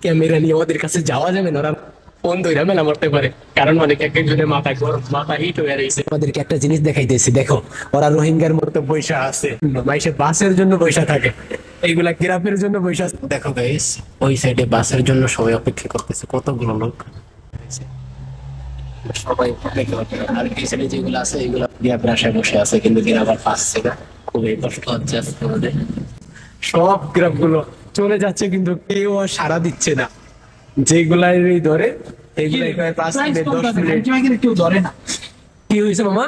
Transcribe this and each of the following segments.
Camera নিয়ে ওদের কাছে যাওয়া যাবে না, ওরা ফোন ধরে মেলা মারতে পারে। কারণ অনেক এক একজনের মাথা গরম, মাথা হিট হয়ে রয়েছে। আমাদেরকে একটা জিনিস দেখাইতেছি, দেখো ওরা রোহিঙ্গার মতো পয়সা আছে, মাইসে বাসের জন্য পয়সা থাকে, এইগুলা গ্রাফের জন্য পয়সা। দেখো গাইস, ওই সাইডে বাসের জন্য সবাই অপেক্ষা করতেছে, কতগুলো লোক সবাই অপেক্ষা করতে। আর এই সাইডে যেগুলো আছে এগুলো গ্রাফের আশায় বসে আছে, কিন্তু গ্রাফ আর পাচ্ছে না, খুবই কষ্ট হচ্ছে আজকে আমাদের। সব গ্রাফ গুলো চলে যাচ্ছে কিন্তু কেউ আর সাড়া দিচ্ছে না। যেগুলাই ধরে এগুলাই 5 মিনিট 10 মিনিট কেউ ধরে না। কি হয়েছে মামা?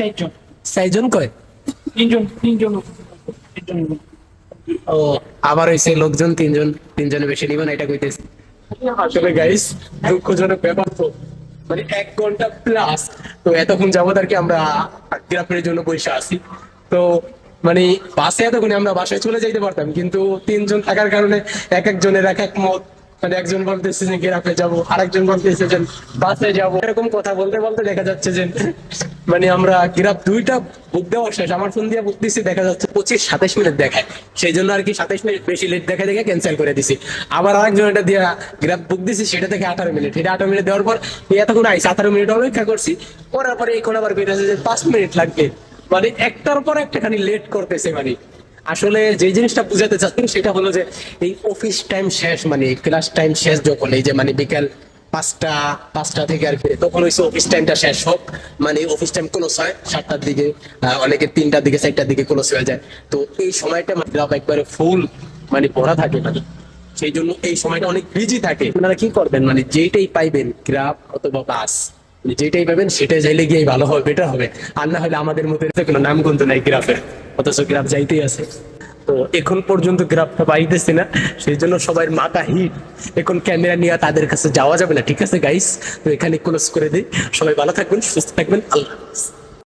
4জন। 4জন কয়? 3জন। ও আবার হয়েছে লোকজন 3জন, 3জনের বেশি নিবে না, এটা কইতেছে। আসলে গাইস দুঃখজনক ব্যাপার তো, মানে 1 ঘন্টা প্লাস তো এতক্ষণ যাবত আর কি আমরা গ্রাফের জন্য বসে আছি। তো মানে বাসে এতক্ষণে আমরা বাসায় চলে যাইতে পারতাম, কিন্তু 3জন থাকার কারণে এক একজনের এক এক মত। মানে একজন বলতেছে যে গ্রাফে যাবো, আরেকজন বলতেছে যে বাসে যাবো, এরকম কথা বলতে বলতে দেখা যাচ্ছে যে মানে আমরা গ্রাফ 2টা বুক দেওয়া শেষ। আমার ফোন দিয়ে বুক দিচ্ছি, দেখা যাচ্ছে 25-27 মিনিট দেখায়, সেই জন্য আর কি 27 মিনিট বেশি লেট দেখা দেখে ক্যান্সেল করে দিছি। আবার আরেকজন এটা দিয়ে গ্রাফ বুক দিছি, সেটা থেকে 18 মিনিট, এটা 18 মিনিট দেওয়ার পর এতক্ষণ আইসি 18 মিনিট অপেক্ষা করছি, করার পরে এখন আবার কইতেছে যে 5 মিনিট লাগবে। মানে একটার পর একটা খানি লেট করতেছে। মানে আসলে যে জিনিসটা বুঝাতে চাচ্ছি সেটা হলো যে এই অফিস টাইম শেষ, মানে ক্লাস টাইম শেষ যখন, এই যে মানে বিকাল 5টা থেকে আর কি, তখন হচ্ছে অফিস টাইমটা শেষ হোক। মানে অফিস টাইম ক্লোজ হয় 7টার দিকে, অনেকে 3টার দিকে 4টার দিকে ক্লোজ হয়ে যায়। তো এই সময়টা মানে একবারে ফুল মানে ভরা থাকে, মানে সেই জন্য এই সময়টা অনেক বিজি থাকে। আপনারা কি করবেন, মানে যেটাই পাইবেন গ্রাফ অথবা বাস, মানে যেটাই পাবেন সেটাই যাইলে গিয়ে ভালো হবে, বেটার হবে। আর না হলে আমাদের মধ্যে কোনো নাম গন্ধ নাই গ্রাফের, অথচ গ্রাফ যাইতেই আছে। তো এখন পর্যন্ত গ্রাফটা পাইতেছি না, সেই জন্য সবাই মাথা হিট। এখন ক্যামেরা নিয়ে তাদের কাছে যাওয়া যাবে না, ঠিক আছে গাইস? তো এখানে ক্লোজ করে দিই। সবাই ভালো থাকবেন, সুস্থ থাকবেন, আল্লাহ হাফেজ।